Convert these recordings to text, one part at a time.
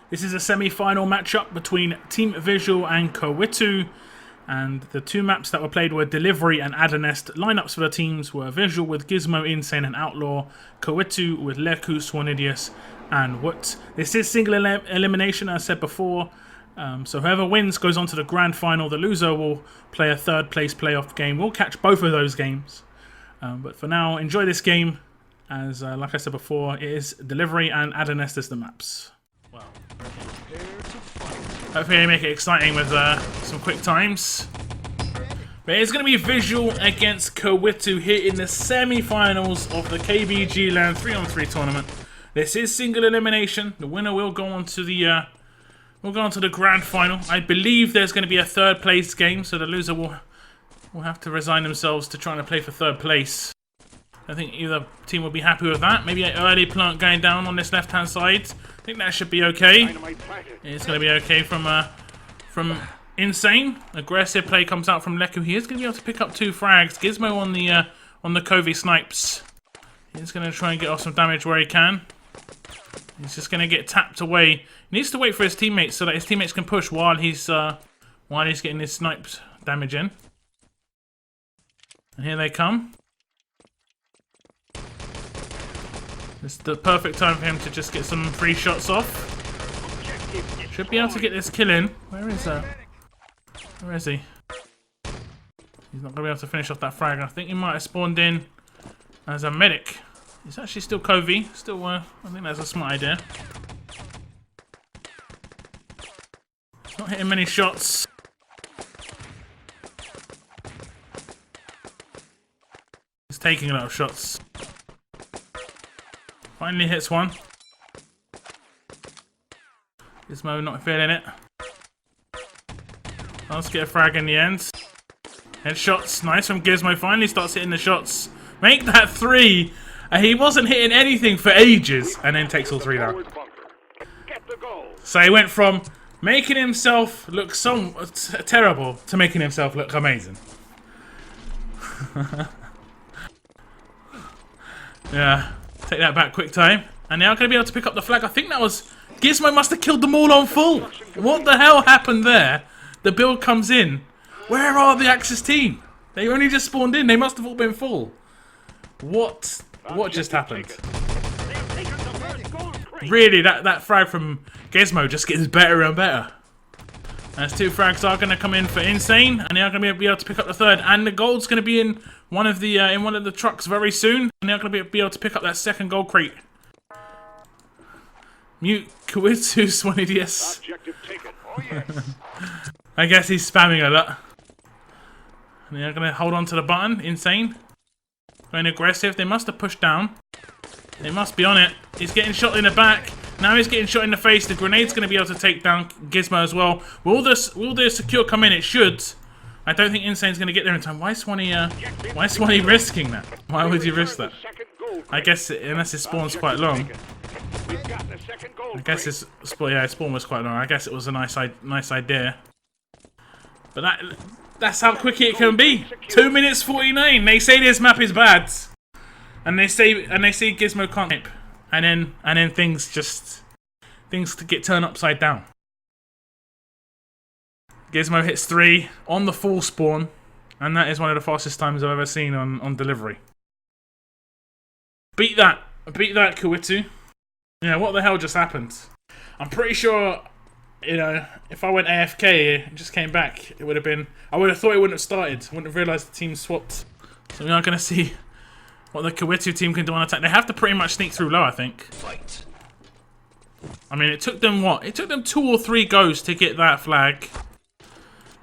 This is a semi-final matchup between Team Visual and KURWITTU, and the two maps that were played were Delivery and Adlet. Lineups for the teams were Visual with Gizmo, Insane and Outlaw, KURWITTU with Leku, Swanidius and Woot. This is single elimination, as I said before, so whoever wins goes on to the grand final. The loser will play a third place playoff game. We'll catch both of those games, but for now, enjoy this game, as like I said before, it is Delivery and Adlet as the maps. Wow. Hopefully they make it exciting with some quick times. But it's going to be Visual against KURWITTU here in the semi-finals of the KBG LAN 3on3 tournament. This is single elimination. The winner will go on to the grand final. I believe there's going to be a third place game, so the loser will have to resign themselves to trying to play for third place. I think either team will be happy with that. Maybe an early plant going down on this left-hand side. I think that should be okay. It's going to be okay from Insane. Aggressive play comes out from Leku. He is going to be able to pick up 2 frags. Gizmo on the Covey snipes. He's going to try and get off some damage where he can. He's just going to get tapped away. He needs to wait for his teammates so that his teammates can push while he's getting his sniped damage in. And here they come. It's the perfect time for him to just get some free shots off. Should be able to get this kill in. Where is that? Where is he? He's not going to be able to finish off that frag. I think he might have spawned in as a medic. He's actually still Covey. Still, I think that's a smart idea. He's not hitting many shots. He's taking a lot of shots. Finally hits one. Gizmo not feeling it. Let's get a frag in the end. Headshots, nice from Gizmo. Finally starts hitting the shots. Make that 3. He wasn't hitting anything for ages, and then takes all 3 down. So he went from making himself look so terrible to making himself look amazing. Yeah. Take that back quick time. And now going to be able to pick up the flag. I think that was... Gizmo must have killed them all on full. What the hell happened there? The build comes in. Where are the Axis team? They only just spawned in. They must have all been full. What just happened? Really, that frag from Gizmo just gets better and better. As 2 frags are going to come in for Insane, and they are going to be able to pick up the third. And the gold's going to be in one of the trucks very soon, and they're going to be able to pick up that second gold crate. Mute KURWITTU Swanidius. I guess he's spamming a lot. And they're going to hold on to the button. Insane. Going aggressive. They must have pushed down. They must be on it. He's getting shot in the back. Now he's getting shot in the face. The grenade's going to be able to take down Gizmo as well. Will the secure come in? It should. I don't think Insane's going to get there in time. Why is Swanee risking that? Why would he risk that? I guess unless his spawn's quite long. I guess his spawn was quite long. I guess it was a nice idea. But that's how quick it can be. 2 minutes 49. They say this map is bad. And they say Gizmo can't type, and then things get turned upside down. Gizmo hits 3 on the full spawn, and that is one of the fastest times I've ever seen on Delivery. Beat that KURWITTU. Yeah, what the hell just happened? I'm pretty sure, if I went AFK and just came back, it would have been. I would have thought it wouldn't have started. I wouldn't have realised the team swapped. So we are going to see what the KURWITTU team can do on attack. They have to pretty much sneak through low, I think. Fight. I mean, it took them what? It took them 2 or 3 goes to get that flag.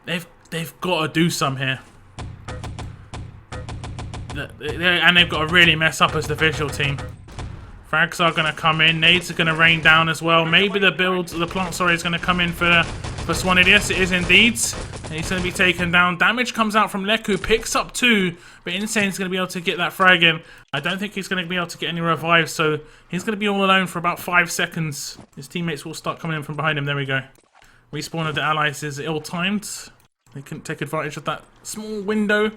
They've got to do some here. And they've got to really mess up as the Visual team. Frags are going to come in. Nades are going to rain down as well. Maybe the plant, is going to come in for Swanidius. It is indeed. And he's going to be taken down. Damage comes out from Leku. Picks up 2. But Insane's going to be able to get that frag in. I don't think he's going to be able to get any revives. So he's going to be all alone for about 5 seconds. His teammates will start coming in from behind him. There we go. Respawn of the allies is ill-timed. They couldn't take advantage of that small window.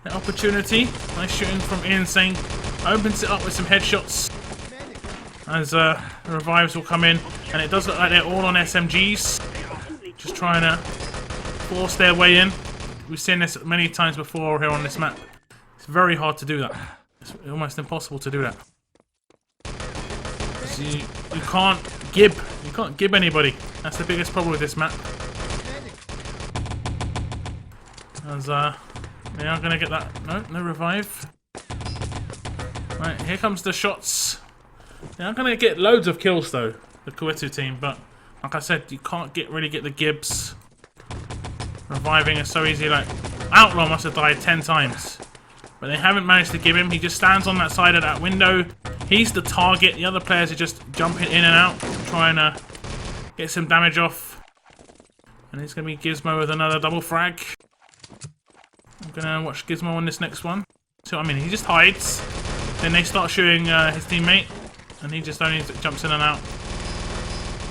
That opportunity. Nice shooting from Insane. Opens it up with some headshots. as the revives will come in, and it does look like they're all on SMGs, just trying to force their way in. We've seen this many times before here on this map. It's very hard to do that. It's almost impossible to do that. You can't gib. You can't gib anybody. That's the biggest problem with this map. As they are gonna get that. No revive. Right, here comes the shots. They are gonna get loads of kills though, the KURWITTU team, but like I said, you can't really get the gibs. Reviving is so easy. Like Outlaw must have died 10 times, but they haven't managed to give him. He just stands on that side of that window. He's the target. The other players are just jumping in and out, trying to get some damage off. And it's going to be Gizmo with another double frag. I'm going to watch Gizmo on this next one. So, I mean, he just hides. Then they start shooting his teammate. And he just only jumps in and out.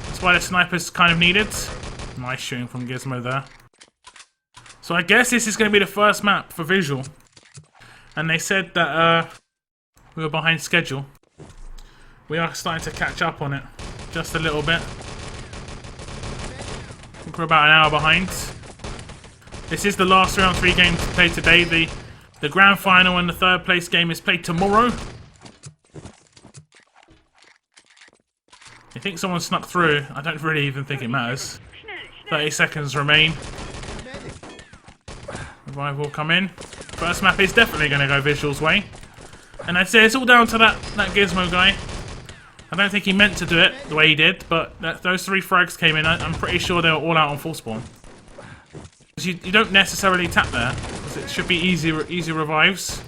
That's why the sniper's kind of needed. Nice shooting from Gizmo there. So I guess this is going to be the first map for visual. And they said that we were behind schedule. We are starting to catch up on it. Just a little bit. I think we're about an hour behind. This is the last 3-on-3 game to play today. The grand final and the third place game is played tomorrow. I think someone snuck through. I don't really even think it matters. 30 seconds remain. Revive will come in. First map is definitely going to go Visual's way. And I'd say it's all down to that Gizmo guy. I don't think he meant to do it the way he did, but those 3 frags came in. I'm pretty sure they were all out on full spawn. You don't necessarily tap there, because it should be easy revives.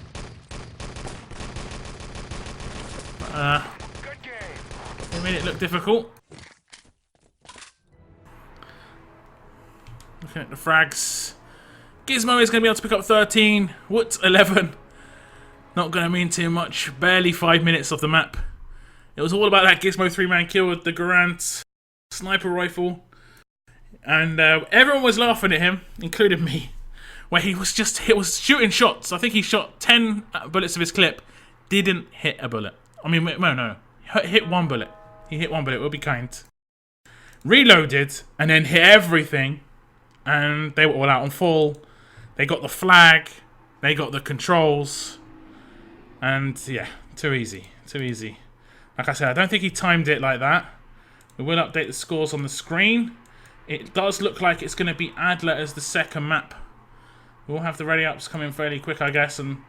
But, they made it look difficult. Looking at the frags. Gizmo is going to be able to pick up 13. What? 11. Not going to mean too much. Barely 5 minutes of the map. It was all about that Gizmo 3-man kill with the Garand sniper rifle. And everyone was laughing at him, including me. Where he was shooting shots. I think he shot 10 bullets of his clip. Didn't hit a bullet. I mean, no. Hit 1 bullet. He hit 1 bullet, we'll be kind. Reloaded, and then hit everything. And they were all out on full. They got the flag. They got the controls. And yeah, too easy. Too easy. Like I said, I don't think he timed it like that. We will update the scores on the screen. It does look like it's going to be Adlet as the second map. We'll have the ready ups coming fairly quick, I guess. And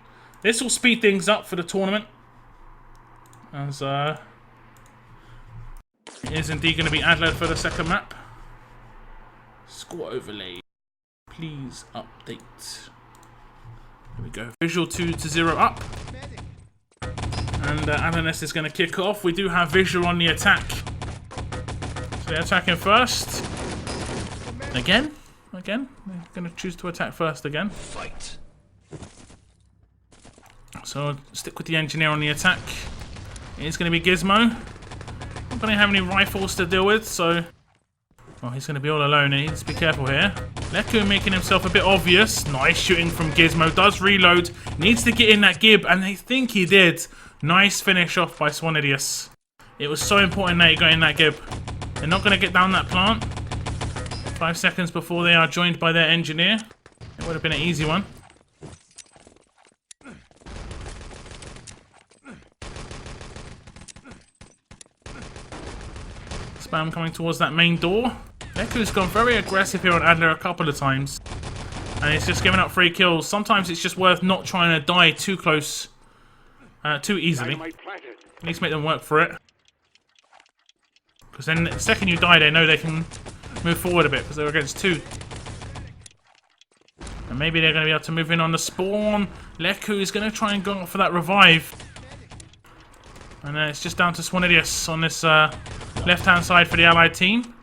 this will speed things up for the tournament. As it is indeed going to be Adlet for the second map. Score overlay. Please update. There we go. Visual 2-0 up. And Adlet is going to kick off. We do have Visual on the attack. So they're attacking first. Again. They're going to choose to attack first again. Fight. So I'll stick with the engineer on the attack. It is going to be Gizmo. Not going to have any rifles to deal with, so... Well, he's going to be all alone, and he needs to be careful here. Leku making himself a bit obvious. Nice shooting from Gizmo. Does reload. Needs to get in that gib, and I think he did. Nice finish off by Swanidius. It was so important that he got in that gib. They're not going to get down that plant. 5 seconds before they are joined by their engineer. It would have been an easy one. Spam coming towards that main door. Leku's gone very aggressive here on Adler a couple of times. And he's just giving up free kills. Sometimes it's just worth not trying to die too close. Too easily. At least make them work for it. Because then the second you die, they know they can move forward a bit because they're against 2. And maybe they're going to be able to move in on the spawn. Leku is going to try and go for that revive. And it's just down to Swanidius on this left-hand side for the allied team.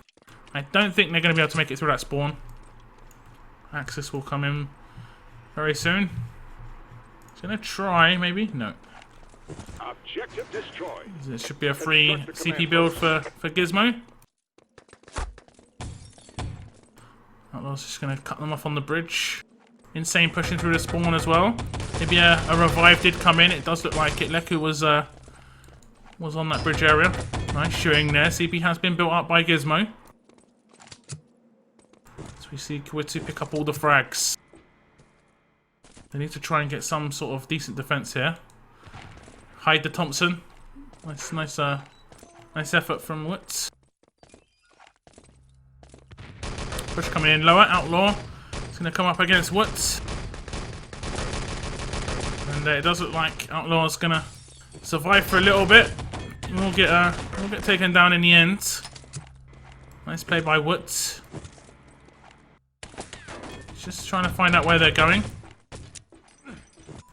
I don't think they're going to be able to make it through that spawn. Axis will come in very soon. He's going to try, maybe? No. Objective destroyed. This should be a free CP build for Gizmo. Outlaw's just going to cut them off on the bridge. Insane pushing through the spawn as well. Maybe a revive did come in. It does look like it. Leku was was on that bridge area. Nice shooting there. CP has been built up by Gizmo. So we see KURWITTU pick up all the frags. They need to try and get some sort of decent defense here. Hide the Thompson. Nice effort from Woods. Push coming in lower. Outlaw. It's going to come up against Woods. And it does look like Outlaw's going to survive for a little bit. We'll get taken down in the end. Nice play by Woods. Just trying to find out where they're going.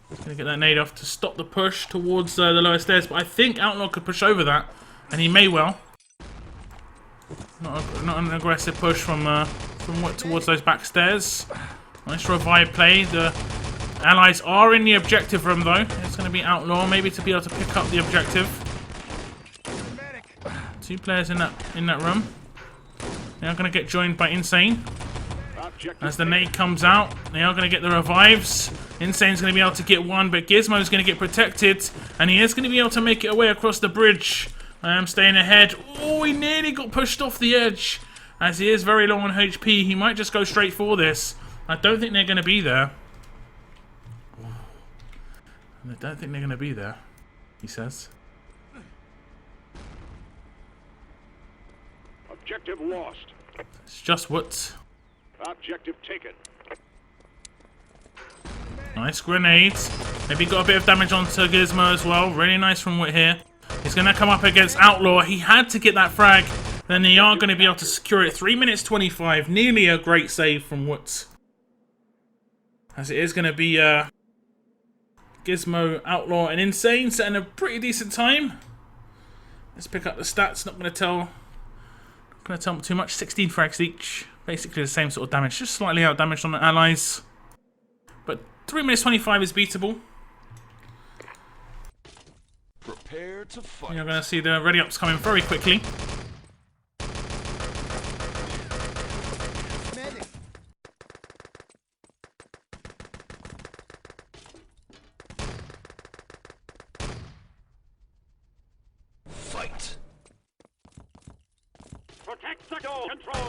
He's going to get that nade off to stop the push towards the lower stairs. But I think Outlaw could push over that. And he may well. Not an aggressive push from what towards those back stairs. Nice revive play. The allies are in the objective room though. It's going to be Outlaw maybe to be able to pick up the objective. 2 players in that room. They are going to get joined by Insane. As the nade comes out, they are going to get the revives. Insane's going to be able to get one, but Gizmo's going to get protected. And he is going to be able to make it away across the bridge. I am staying ahead. Oh, he nearly got pushed off the edge. As he is very low on HP, he might just go straight for this. I don't think they're going to be there. I don't think they're going to be there, he says. Objective lost. It's just Woods. Objective taken. Nice grenades. Maybe got a bit of damage onto Gizmo as well. Really nice from Witt here. He's going to come up against Outlaw. He had to get that frag. Then they are going to be able to secure it. 3 minutes 25. Nearly a great save from Woods. As it is going to be Gizmo, Outlaw, and Insane setting a pretty decent time. Let's pick up the stats. Not going to tell too much. 16 frags each. Basically the same sort of damage. Just slightly out damaged on the allies. But 3 minutes 25 is beatable. Prepare to fight. You're going to see the ready ups coming very quickly. Fight. Protect the goal. Control.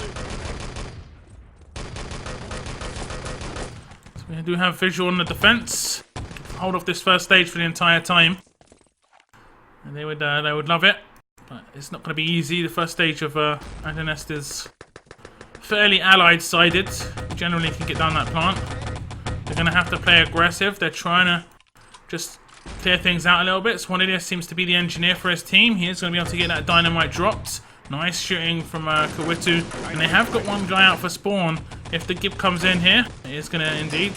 So we do have visual on the defense. Hold off this first stage for the entire time. And they would love it, but it's not going to be easy. The first stage of Adlet is fairly allied-sided. Generally can get down that plant. They're going to have to play aggressive. They're trying to just clear things out a little bit. Swanidis seems to be the engineer for his team. He is going to be able to get that dynamite dropped. Nice shooting from KURWITTU. And they have got one guy out for spawn. If the Gib comes in here, it is going to indeed.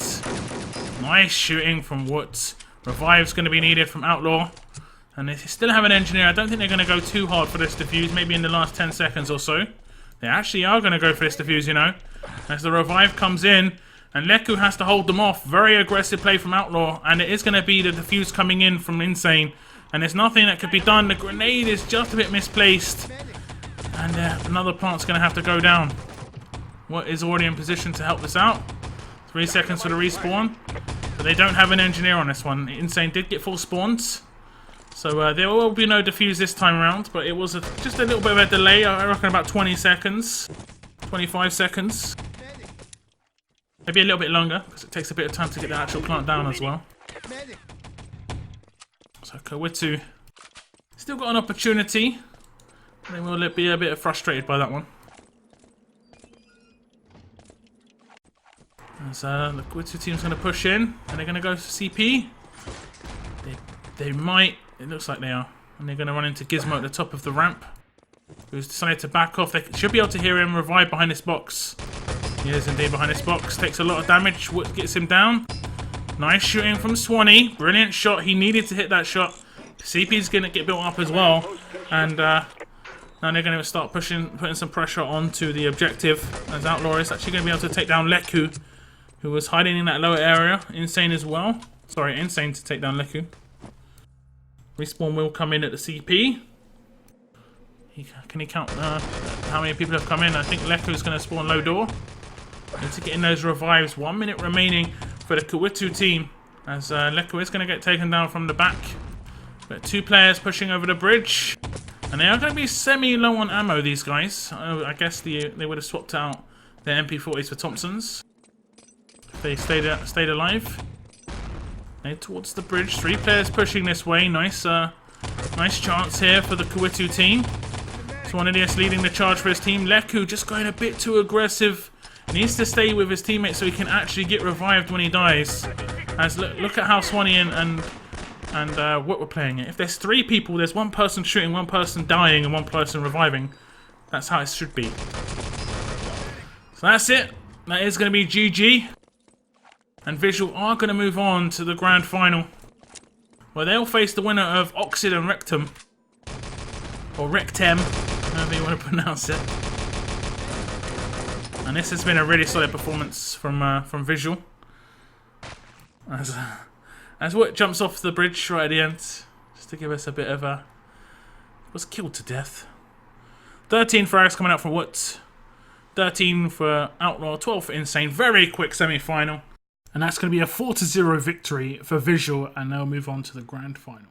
Nice shooting from Woods. Revive's going to be needed from Outlaw. And they still have an engineer. I don't think they're going to go too hard for this defuse. Maybe in the last 10 seconds or so. They actually are going to go for this defuse, you know. As the revive comes in. And Leku has to hold them off. Very aggressive play from Outlaw. And it is going to be the defuse coming in from Insane. And there's nothing that could be done. The grenade is just a bit misplaced. And another plant's going to have to go down. What is already in position to help this out. 3 seconds for the respawn. But they don't have an engineer on this one. Insane did get full spawns. So there will be no defuse this time around, but it was just a little bit of a delay. I reckon about 20 seconds, 25 seconds. Maybe a little bit longer, because it takes a bit of time to get the actual plant down as well. So KURWITTU still got an opportunity. They will be a bit frustrated by that one. As the KURWITTU team's going to push in, and they're going to go for CP. They might. It looks like they are. And they're going to run into Gizmo at the top of the ramp. Who's decided to back off. They should be able to hear him revive behind this box. He is indeed behind this box. Takes a lot of damage. What gets him down? Nice shooting from Swanee. Brilliant shot. He needed to hit that shot. CP's going to get built up as well. And now they're going to start putting some pressure onto the objective. As Outlaw is actually going to be able to take down Leku, who was hiding in that lower area. Insane as well. Sorry, Insane to take down Leku. Respawn will come in at the CP. Can he count how many people have come in? I think Leku is going to spawn low door. Need to get in those revives. 1 minute remaining for the KURWITTU team. As Leku is going to get taken down from the back. Got 2 players pushing over the bridge. And they are going to be semi-low on ammo, these guys. I guess they would have swapped out their MP40s for Thompsons. If they stayed alive. Head towards the bridge. 3 players pushing this way. Nice chance here for the KURWITTU team. Swanadius leading the charge for his team. Leku just going a bit too aggressive. Needs to stay with his teammates so he can actually get revived when he dies. As look at how Swanee and what we're playing it. If there's 3 people, there's 1 person shooting, 1 person dying, and 1 person reviving. That's how it should be. So that's it. That is going to be GG. And Visual are going to move on to the grand final, where they'll face the winner of Oxid and Rectum. Or Rectem, however you want to pronounce it. And this has been a really solid performance from Visual. As Witt jumps off the bridge right at the end, just to give us a bit of a... was killed to death. 13 frags coming out from Witt. 13 for Outlaw, 12 for Insane. Very quick semi-final. And that's going to be a 4-0 victory for Visual, and they'll move on to the grand final.